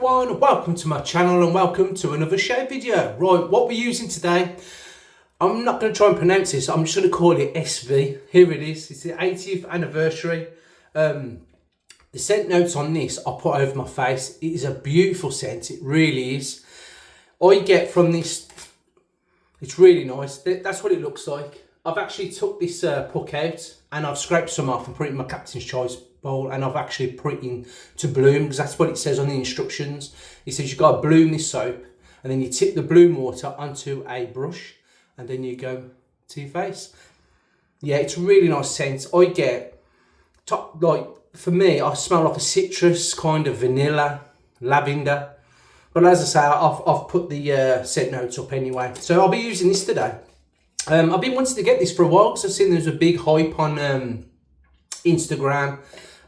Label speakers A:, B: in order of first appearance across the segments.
A: everyone, welcome to my channel and welcome to another shave video. Right, what we're using today, I'm not going to try and pronounce this, I'm just going to call it SV. Here it is, it's the 80th anniversary. The scent notes on this I put over my face. It is a beautiful scent, it really is. I get from this, it's really nice, that's what it looks like. I've actually took this puck out and I've scraped some off and put it in my Captain's Choice bowl, and I've actually put it in to bloom because that's what it says on the instructions. It says you've got to bloom this soap and then you tip the bloom water onto a brush and then you go to your face. Yeah, it's a really nice scent. I get top, like for me, I smell like a citrus, kind of vanilla, lavender. But as I say, I've put the scent notes up anyway. So I'll be using this today. I've been wanting to get this for a while because I've seen there's a big hype on Instagram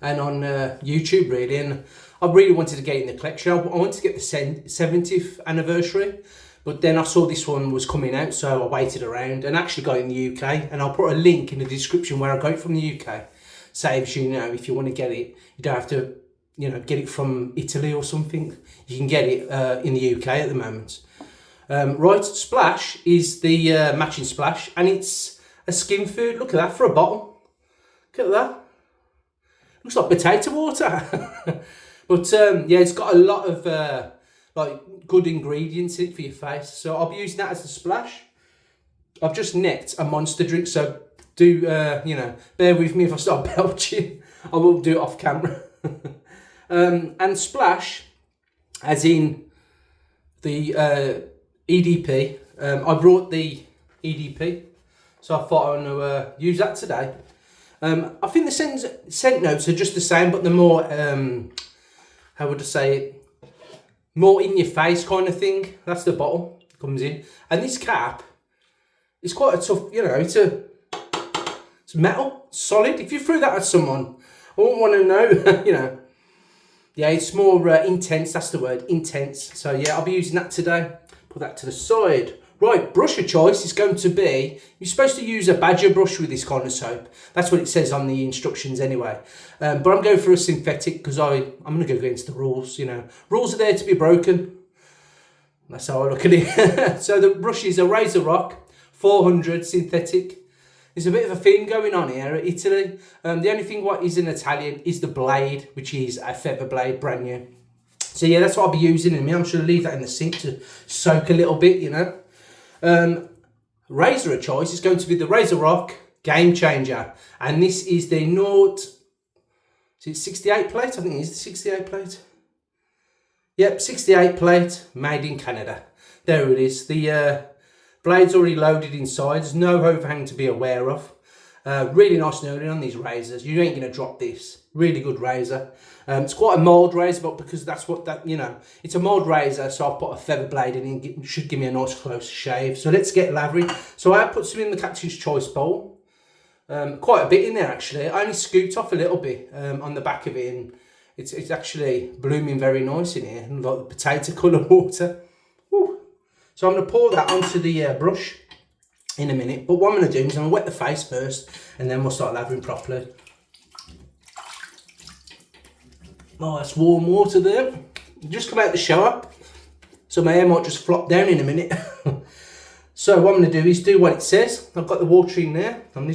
A: and on YouTube really, and I really wanted to get it in the collection. I wanted to get the 70th anniversary, but then I saw this one was coming out, so I waited around and actually got it in the UK, and I'll put a link in the description where I got it from the UK. Saves you, if you want to get it, you don't have to, get it from Italy or something. You can get it in the UK at the moment. Right, Splash is the matching splash, and it's a skin food. Look at that for a bottle. Look at that. Looks like potato water. But yeah, it's got a lot of like good ingredients in it for your face. So I'll be using that as a splash. I've just necked a Monster drink, so do bear with me if I start belching. I will do it off camera. And splash, as in the EDP. I brought the EDP, so I thought I'm going to use that today. I think the scent notes are just the same, but they're more, how would I say it, more in your face kind of thing. That's the bottle it comes in. And this cap is quite a tough, it's metal, solid. If you threw that at someone, I wouldn't want to know, Yeah, it's more intense, that's the word, intense. So yeah, I'll be using that today. Put that to the side. Right, brush of choice is going to be, you're supposed to use a badger brush with this kind of soap. That's what it says on the instructions anyway. But I'm going for a synthetic because I'm going to go against the rules, Rules are there to be broken. That's how I look at it. So the brush is a Razor Rock 400 synthetic. There's a bit of a theme going on here at Italy. The only thing what is in Italian is the blade, which is a feather blade, brand new. So yeah, that's what I'll be using in a minute. I'm just going to leave that in the sink to soak a little bit, Razor of choice is going to be the Razor Rock Game Changer. And this is the 68 plate? I think it is the 68 plate. Yep, 68 plate, made in Canada. There it is. The blade's already loaded inside. There's no overhang to be aware of. Really nice knurling on these razors. You ain't going to drop this. Really good razor. It's quite a mild razor, but because that's what it's a mild razor, so I'll put a feather blade in and it should give me a nice close shave. So let's get lathering. So I put some in the Captain's Choice bowl. Quite a bit in there actually. I only scooped off a little bit on the back of it, and it's actually blooming very nice in here, and like the potato colour water. Woo. So I'm going to pour that onto the brush in a minute, but what I'm going to do is I'm going to wet the face first and then we'll start lathering properly. Oh, that's warm water there. Just come out the shower, so my hair might just flop down in a minute. So what I'm going to do is do what it says. I've got the water in there. I'm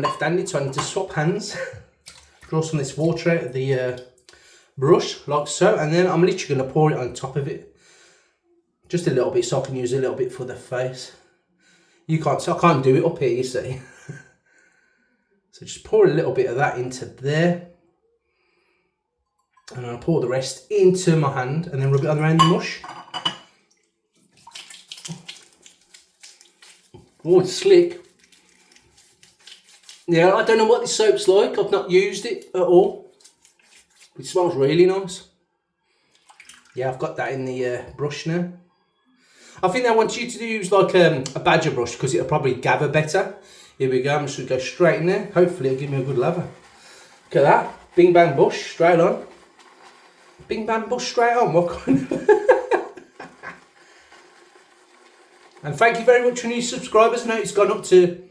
A: left-handed, so I need to swap hands. Draw some of this water out of the brush, like so, and then I'm literally going to pour it on top of it. Just a little bit, so I can use a little bit for the face. I can't do it up here, you see. So just pour a little bit of that into there. And I'll pour the rest into my hand and then rub it around the mush. Oh, it's slick. Yeah, I don't know what this soap's like. I've not used it at all. It smells really nice. Yeah, I've got that in the brush now. I think I want you to use like a badger brush because it'll probably gather better. Here we go, I'm just going to go straight in there. Hopefully it'll give me a good lather. Look at that. Bing bang bush, straight on. Bing bang bush, straight on. What kind of... And thank you very much for new subscribers. Now it's gone up to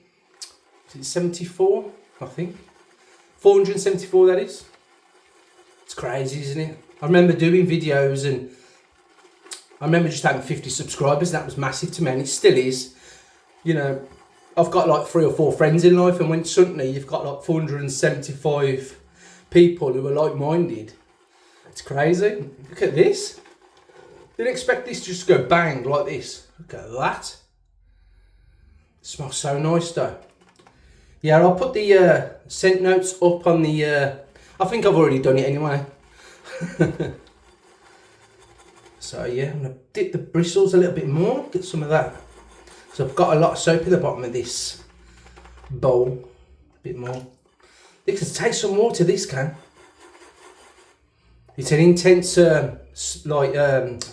A: 74, I think. 474 that is. It's crazy, isn't it? I remember doing videos, and I remember just having 50 subscribers. That was massive to me, and it still is. You know, I've got like 3 or 4 friends in life, and when suddenly you've got like 475 people who are like-minded, it's crazy. Look at this. Didn't expect this to just go bang like this. Look at that. It smells so nice though. Yeah, I'll put the scent notes up on the, I think I've already done it anyway. So yeah, I'm going to dip the bristles a little bit more, get some of that. So I've got a lot of soap in the bottom of this bowl, a bit more. You can taste some water, this can. It's an intense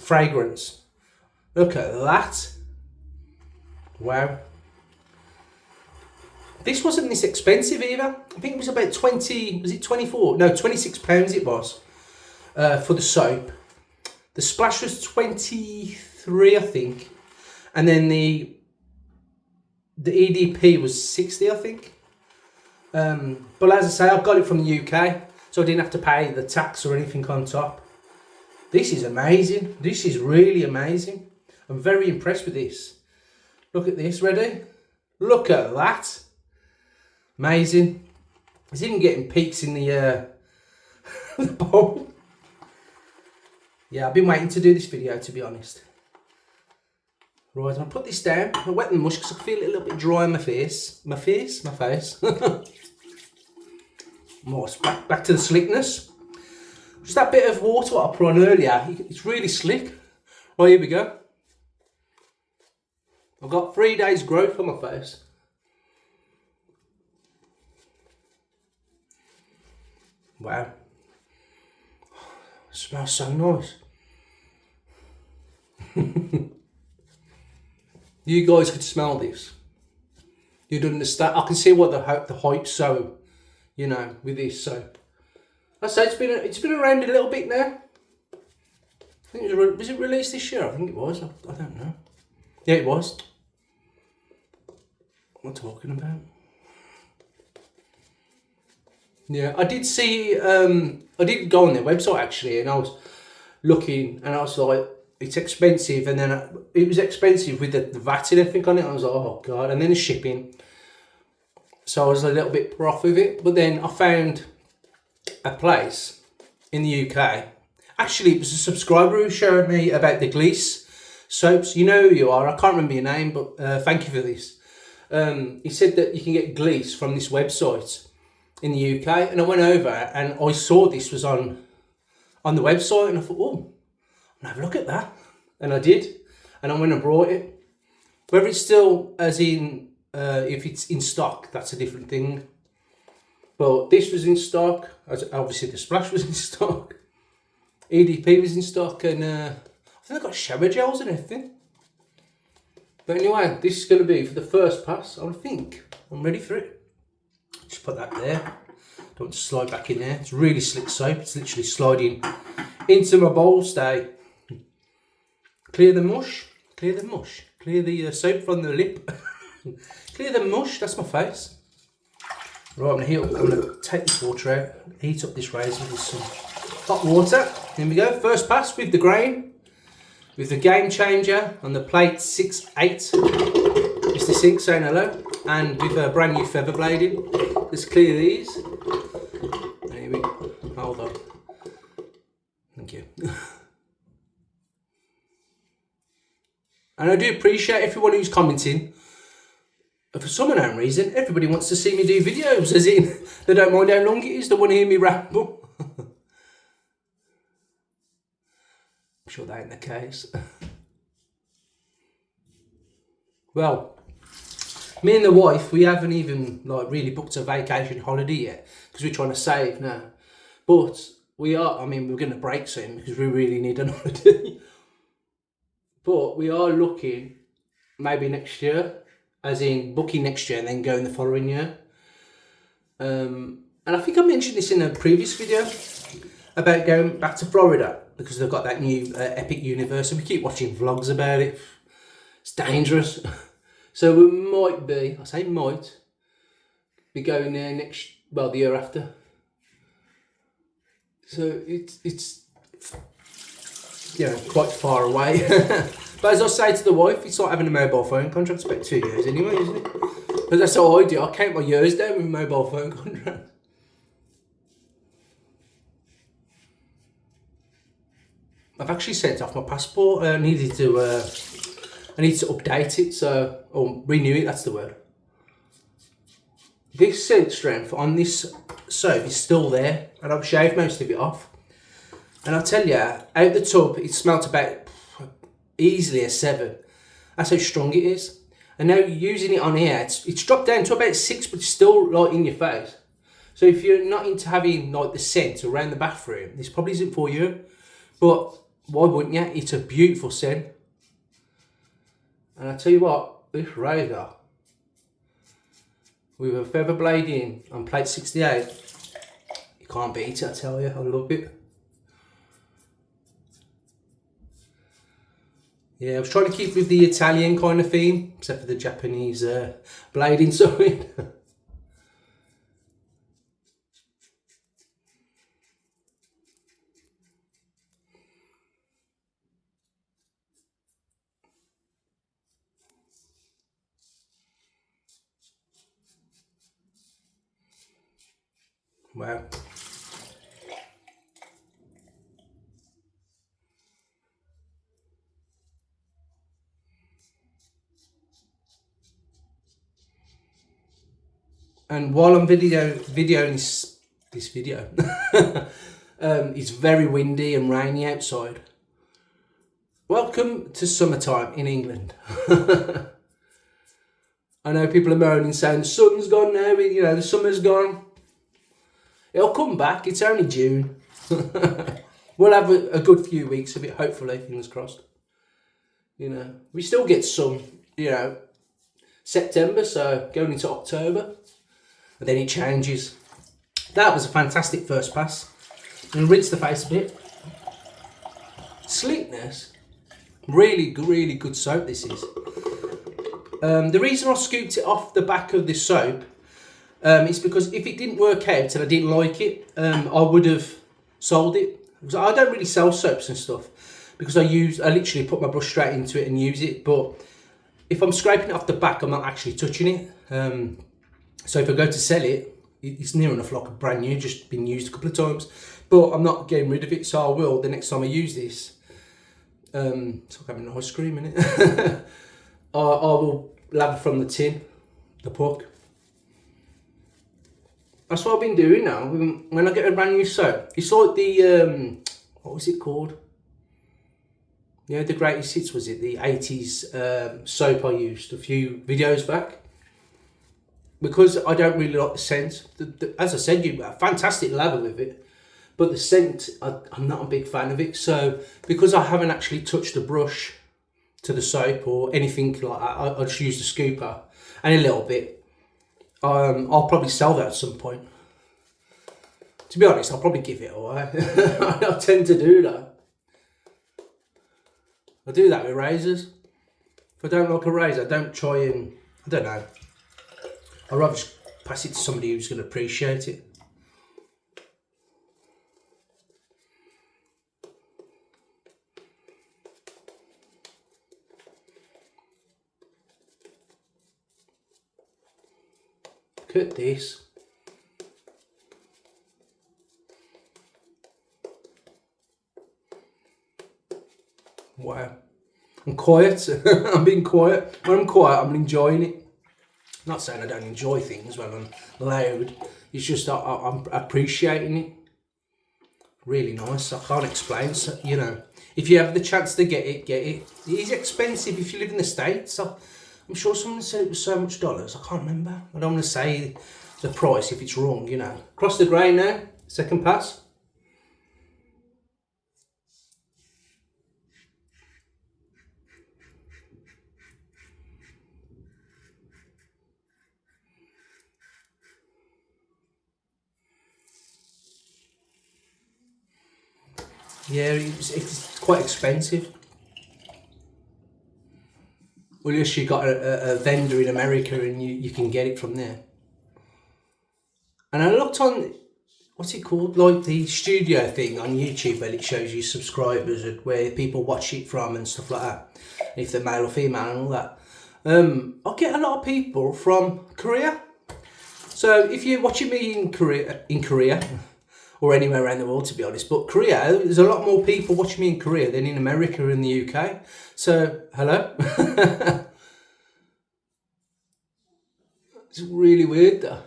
A: fragrance. Look at that. Wow. This wasn't this expensive either. I think it was about 20, was it 24? No, 26 pounds it was for the soap. The splash was 23, I think. And then the EDP was 60, I think. But as I say, I've got it from the UK, so I didn't have to pay the tax or anything on top. This is amazing. This is really amazing. I'm very impressed with this. Look at this, ready? Look at that. Amazing. It's even getting peaks in the bowl. Yeah, I've been waiting to do this video, to be honest. Right, I'm gonna put this down. I wet the mush because I feel it a little bit dry on my face. My face. More back to the slickness. Just that bit of water what I put on earlier. It's really slick. Right, here we go. I've got 3 days growth on my face. Wow. It smells so nice. You guys could smell this. You'd understand. I can see what the hype's so, you know, with this soap. I say it's been around a little bit now. I think was it released this year? I think it was. I don't know. Yeah, it was. What am I talking about? Yeah, I did see. I did go on their website actually, and I was looking, and I was like, it's expensive, and then it was expensive with the VAT and everything on it. I was like, oh god, and then the shipping. So I was a little bit put off with it, but then I found a place in the UK. Actually, it was a subscriber who showed me about the Gliss soaps. You know who you are. I can't remember your name, but thank you for this. He said that you can get Gliss from this website in the UK, and I went over and I saw this was on the website, and I thought, oh, I'm gonna have a look at that, and I did, and I went and brought it. Whether it's still, as in, if it's in stock, that's a different thing. But this was in stock. Obviously, the splash was in stock. EDP was in stock, and I think I got shower gels and everything. But anyway, this is going to be for the first pass. I think I'm ready for it. Just put that there. Don't want to slide back in there. It's really slick soap. It's literally sliding into my bowl today. Clear the mush. Clear the mush. Clear the soap from the lip. Clear the mush. That's my face. Right, I'm going to take this water out. Heat up this razor with some hot water. Here we go. First pass with the grain. With the Game Changer on the plate 6-8. Mr. Sink saying hello. And with a brand new feather blading. Let's clear these. There we go. Hold on. Thank you. And I do appreciate everyone who's commenting. For some unknown reason, everybody wants to see me do videos, as in, they don't mind how long it is, they want to hear me ramble. I'm sure that ain't the case. Well, me and the wife, we haven't even really booked a vacation holiday yet, because we're trying to save now. But we are, we're going to break soon, because we really need an holiday. But we are looking, maybe next year, as in booking next year and then going the following year. And I think I mentioned this in a previous video about going back to Florida because they've got that new Epic Universe, and we keep watching vlogs about it. It's dangerous. So we might be, I say might, be going there the year after. So it's you know, quite far away. But as I say to the wife, it's like having a mobile phone contract. It's about 2 years anyway, isn't it? But that's how I do. I count my years down with mobile phone contract. I've actually sent off my passport. I need to update it, or renew it. That's the word. This scent strength on this soap is still there, and I've shaved most of it off. And I'll tell you, out the tub, it smelt about easily a 7. That's how strong it is. And now using it on here, it's dropped down to about 6, but it's still like in your face. So if you're not into having like the scent around the bathroom, this probably isn't for you. But why wouldn't you? It's a beautiful scent. And I tell you what, this razor with a feather blade in on plate 68, you can't beat it, I tell you. I love it. Yeah, I was trying to keep with the Italian kind of theme, except for the Japanese blade inside. Wow. And while I'm videoing this video, it's very windy and rainy outside. Welcome to summertime in England. I know people are moaning, saying the sun's gone now, you know, the summer's gone. It'll come back, it's only June. We'll have a good few weeks of it, hopefully, fingers crossed. You know, we still get some, you know, September, so going into October. And then it changes. That was a fantastic first pass. And rinse the face a bit. Sleekness. Really good soap this is. The reason I scooped it off the back of this soap is because if it didn't work out and I didn't like it, I would have sold it. Because I don't really sell soaps and stuff because I literally put my brush straight into it and use it. But if I'm scraping it off the back, I'm not actually touching it. So if I go to sell it, it's near enough like a brand new, just been used a couple of times. But I'm not getting rid of it, so I will the next time I use this. It's like having an ice cream, isn't it? I will lather from the tin, the puck. That's what I've been doing now. When I get a brand new soap, it's like the, what was it called? Yeah, the greatest hits, was it? The 80s soap I used a few videos back. Because I don't really like the scent. As I said, you have a fantastic lather with it. But the scent, I'm not a big fan of it. So because I haven't actually touched the brush to the soap or anything like that, I just use the scooper and a little bit. I'll probably sell that at some point. To be honest, I'll probably give it away. I tend to do that. I do that with razors. If I don't like a razor, I don't try and, I don't know. I'd rather just pass it to somebody who's going to appreciate it. Look at this. Wow. I'm quiet. I'm being quiet. When I'm quiet, I'm enjoying it. Not saying I don't enjoy things when I'm loud. It's just I'm appreciating it. Really nice. I can't explain. So, you know, if you have the chance to get it, get it. It is expensive if you live in the States. I'm sure someone said it was so much dollars. I can't remember. I don't want to say the price if it's wrong, you know. Cross the grain now. Second pass. Yeah, it's quite expensive. Well, unless you got a vendor in America and you can get it from there. And I looked on what's it called? Like the studio thing on YouTube where it shows you subscribers and where people watch it from and stuff like that. If they're male or female and all that. I get a lot of people from Korea. So if you're watching me in Korea, or anywhere around the world to be honest, but Korea, there's a lot more people watching me in Korea than in America and the UK. So, hello. It's really weird though.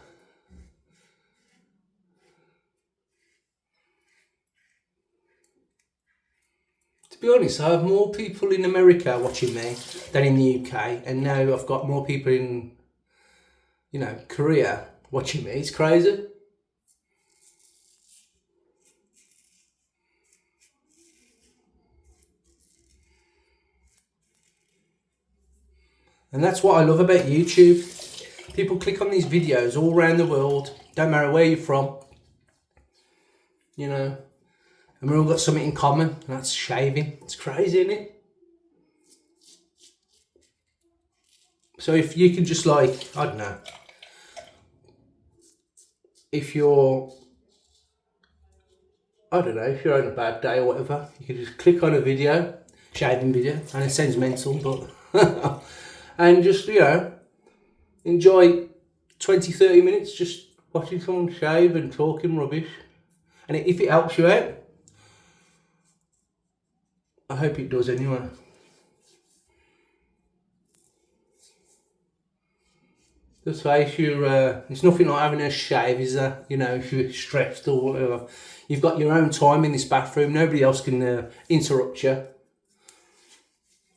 A: To be honest, I have more people in America watching me than in the UK, and now I've got more people in, Korea watching me. It's crazy. And that's what I love about YouTube. People click on these videos all around the world, don't matter where you're from, and we've all got something in common, and that's shaving. It's crazy, isn't it? So if you can just I don't know, if you're having a bad day or whatever, you can just click on a video, shaving video, and it sounds mental, but, and just, enjoy 20-30 minutes just watching someone shave and talking rubbish. And if it helps you out, I hope it does anyway. Just face it's nothing like having a shave, is there? If you're stressed or whatever. You've got your own time in this bathroom. Nobody else can interrupt you.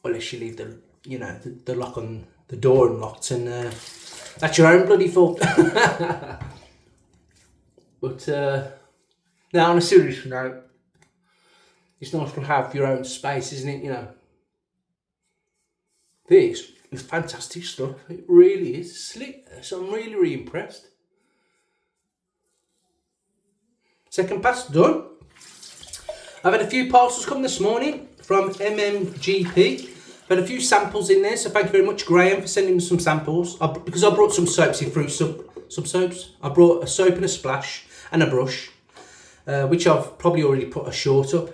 A: Unless you leave the lock on the door unlocked, and that's your own bloody fault. But now on a serious note, it's nice to have your own space, isn't it? This is fantastic stuff. It really is slick. So I'm really, really impressed. Second pass done. I've had a few parcels come this morning from MMGP. I've had a few samples in there, so thank you very much, Graham, for sending me some samples. Because I brought some soaps in through some soaps. I brought a soap and a splash and a brush, which I've probably already put a short up.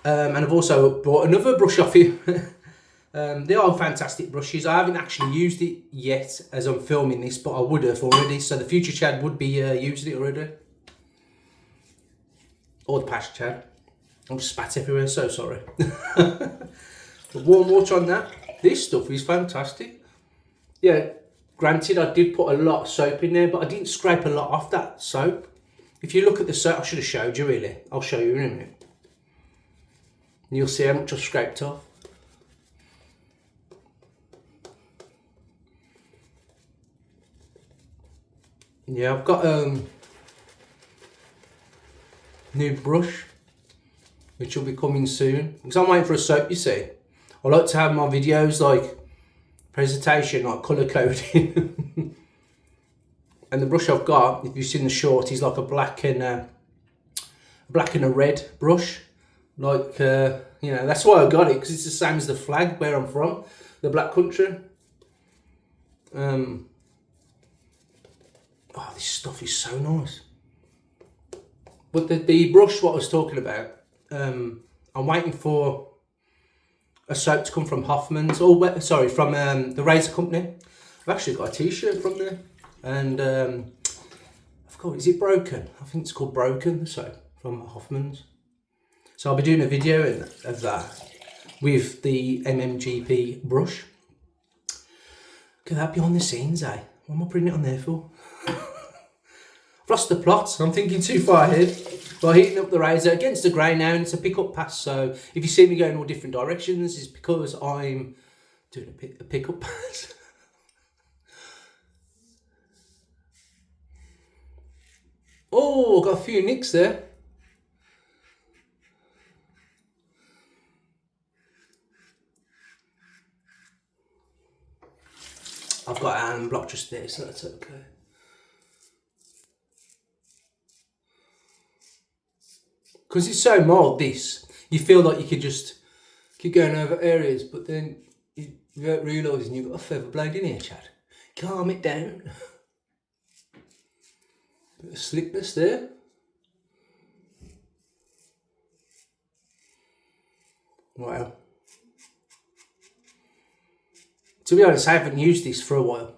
A: And I've also bought another brush off you. They are fantastic brushes. I haven't actually used it yet as I'm filming this, but I would have already. So the future Chad would be using it already. Or the past Chad. I'm just spat everywhere, so sorry. But warm water on that. This stuff is fantastic. Yeah, granted I did put a lot of soap in there, but I didn't scrape a lot off that soap. If you look at the soap, I should have showed you really. I'll show you in a minute. And you'll see how much I've scraped off. Yeah, I've got new brush, which will be coming soon. Because I'm waiting for a soap, you see. I like to have my videos like presentation, like colour coding. And the brush I've got, if you've seen the short, is like a black and a red brush. Like, that's why I got it, because it's the same as the flag where I'm from, the Black Country. Oh, this stuff is so nice. But the brush, what I was talking about, I'm waiting for a soap to come from Hoffman's, from the Razor Company. I've actually got a t-shirt from there. And I forgot, is it Broken? I think it's called Broken, the soap from Hoffman's. So I'll be doing a video of that with the MMGP brush. Look at that behind the scenes, eh? What am I putting it on there for? I've lost the plot. I'm thinking too far ahead. By heating up the razor against the grain now, and it's a pick-up pass. So if you see me going all different directions, it's because I'm doing a pick-up pass. Oh, got a few nicks there. I've got an iron block just there, so that's okay. Because it's so mild, this, you feel like you could just keep going over areas, but then you don't realise you've got a feather blade in here, Chad. Calm it down. Bit of slickness there. Wow. To be honest, I haven't used this for a while.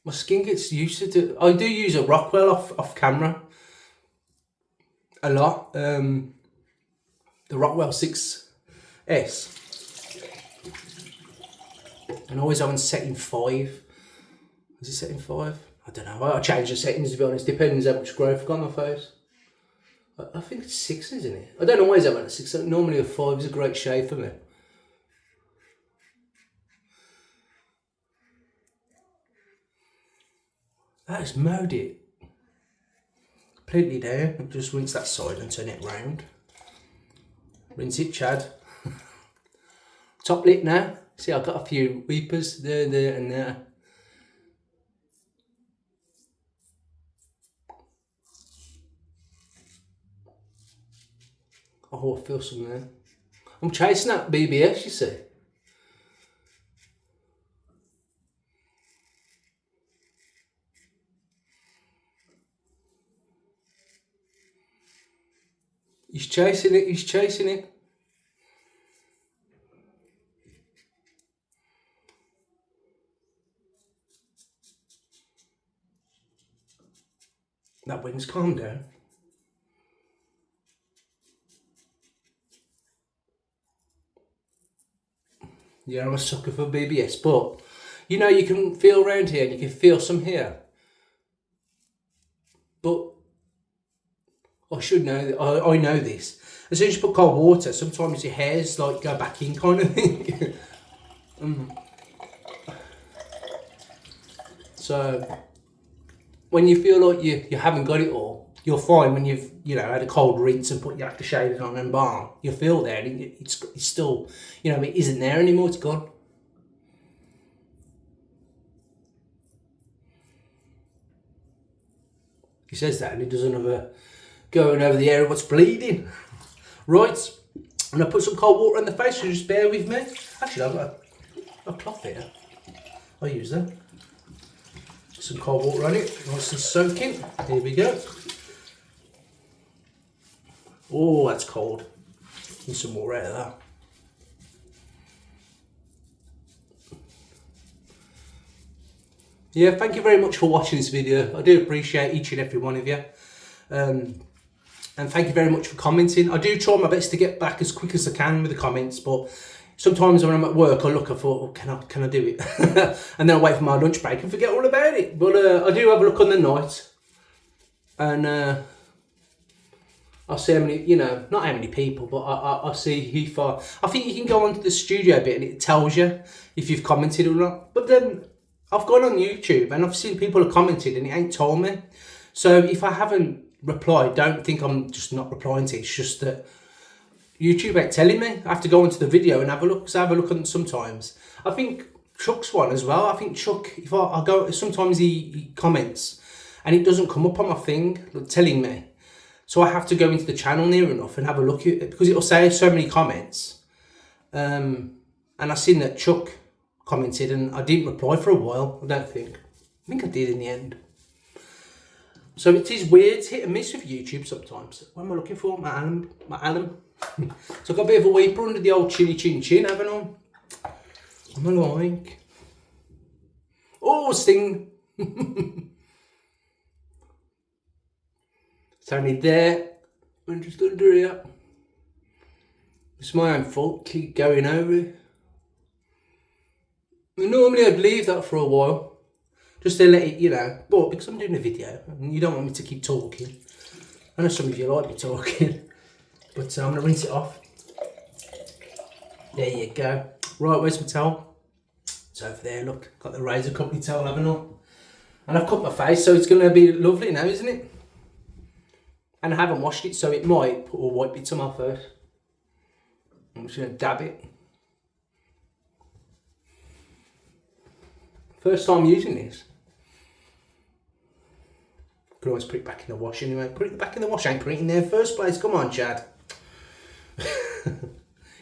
A: My skin gets used to it. I do use a Rockwell off camera a lot. The Rockwell 6S. And I always have on setting 5. Is it setting 5? I don't know. I change the settings, to be honest. Depends how much growth I've got on my face. I think it's 6, isn't it? I don't always have it at 6. Normally a 5 is a great shade for me. That has mowed it completely down. Just rinse that side and turn it round. Rinse it, Chad. Top lip now. See, I've got a few weepers there, and there. Oh, I feel some there. I'm chasing that BBS, you see. He's chasing it, he's chasing it. That wind's calmed down. Yeah, I'm a sucker for BBS, but you know, you can feel around here and you can feel some here. But I should know, I know this. As soon as you put cold water, sometimes your hairs like go back in kind of thing. So when you feel like you haven't got it all, you'll find when you've had a cold rinse and put your aftershave on and balm, you feel there and it's still, it isn't there anymore, it's gone. He says that and he does another going over the area of what's bleeding. Right, and I put some cold water on the face, so just bear with me. Actually, I've got a cloth here. I'll use that. Some cold water on it, nice and soaking. Here we go. Oh, that's cold. Need some more out of that. Yeah, thank you very much for watching this video. I do appreciate each and every one of you. And thank you very much for commenting. I do try my best to get back as quick as I can with the comments, but sometimes when I'm at work, I thought, oh, can I do it? And then I wait for my lunch break and forget all about it. But I do have a look on the night, and I'll see how many, not how many people, but I'll see if I think you can go onto the studio bit and it tells you if you've commented or not. But then I've gone on YouTube and I've seen people have commented and it ain't told me. So if I haven't replied, don't think I'm just not replying to it. It's just that YouTube ain't telling me. I have to go into the video and have a look, because I have a look on sometimes. I think Chuck's one as well. I think Chuck, if I go, sometimes he comments and it doesn't come up on my thing telling me. So I have to go into the channel near enough and have a look at it, because it'll say so many comments. And I seen that Chuck commented and I didn't reply for a while, I don't think. I think I did in the end. So it is weird, it's hit and miss with YouTube sometimes. What am I looking for? My alum. So I've got a bit of a weeper under the old chin, haven't I? I'm like, oh, sting. It's only there, and just under here. It's my own fault, keep going over it. Normally I'd leave that for a while, just to let it, but because I'm doing a video and you don't want me to keep talking. I know some of you like me talking, but I'm going to rinse it off. There you go. Right, where's my towel? It's over there, look. Got the razor company towel, haven't I? And I've cut my face, so it's going to be lovely now, isn't it? And I haven't washed it, so it might put all white bits on my face. I'm just going to dab it. First time using this. Could always put it back in the wash anyway. Put it back in the wash, I ain't putting it in there first place. Come on, Chad.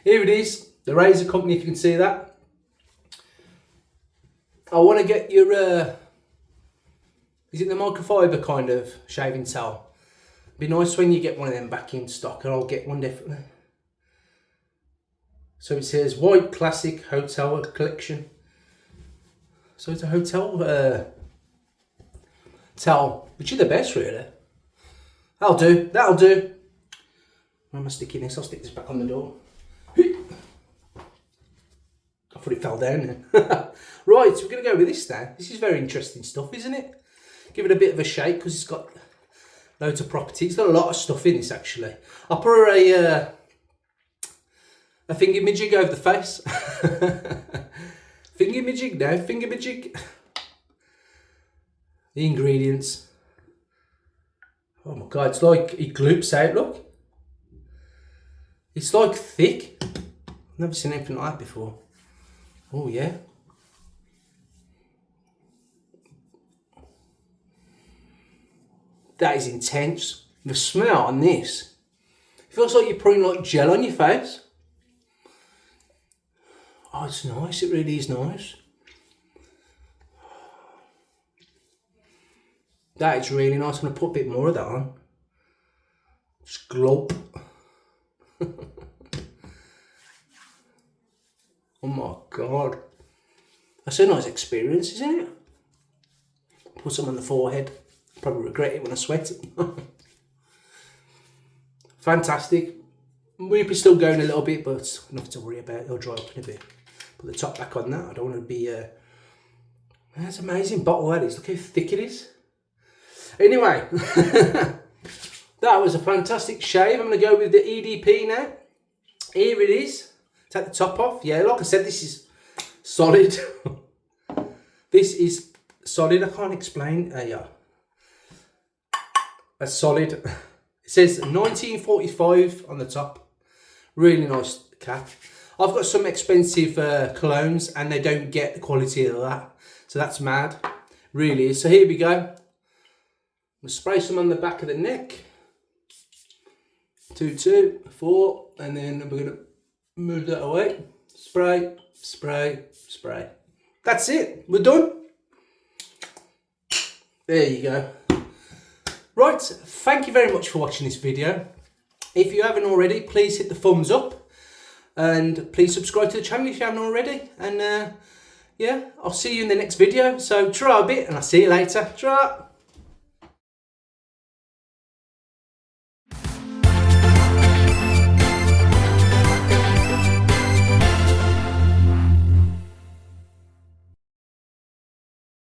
A: Here it is, the razor company, if you can see that. I want to get your, is it the microfiber kind of shaving towel? Be nice when you get one of them back in stock, and I'll get one definitely. So it says White Classic Hotel Collection. So it's a hotel towel, which are the best really. That'll do, that'll do. Where am I sticking this? I'll stick this back on the door. I thought it fell down then. Right, so we're going to go with this now. This is very interesting stuff, isn't it? Give it a bit of a shake because it's got loads of properties. It's got a lot of stuff in this actually. I'll put a thingamajig over the face. Thingamajig now, fingamajig. The ingredients. Oh my god, it's like it gloops out, look. It's like thick. I've never seen anything like that before. Oh yeah. That is intense. The smell on this, it feels like you're putting like gel on your face. Oh, it's nice, it really is nice. That is really nice. I'm going to put a bit more of that on. Just glop. Oh my god. That's a nice experience, isn't it? Put some on the forehead. Probably regret it when I sweat. Fantastic. We'll be still going a little bit, but nothing to worry about. It'll dry up in a bit. Put the top back on that. I don't want to be... That's an amazing bottle that is. Look how thick it is. Anyway, that was a fantastic shave. I'm going to go with the EDP now. Here it is. Take the top off. Yeah, like I said, this is solid. This is solid. I can't explain. Yeah. That's solid. It says 1945 on the top. Really nice cap. I've got some expensive colognes and they don't get the quality of that. So that's mad. Really is. So here we go. We'll spray some on the back of the neck. 2, 2, 4. And then we're going to move that away. Spray, spray, spray. That's it. We're done. There you go. Right, thank you very much for watching this video. If you haven't already, please hit the thumbs up. And please subscribe to the channel if you haven't already. And yeah, I'll see you in the next video. So, try a bit and I'll see you later. Try.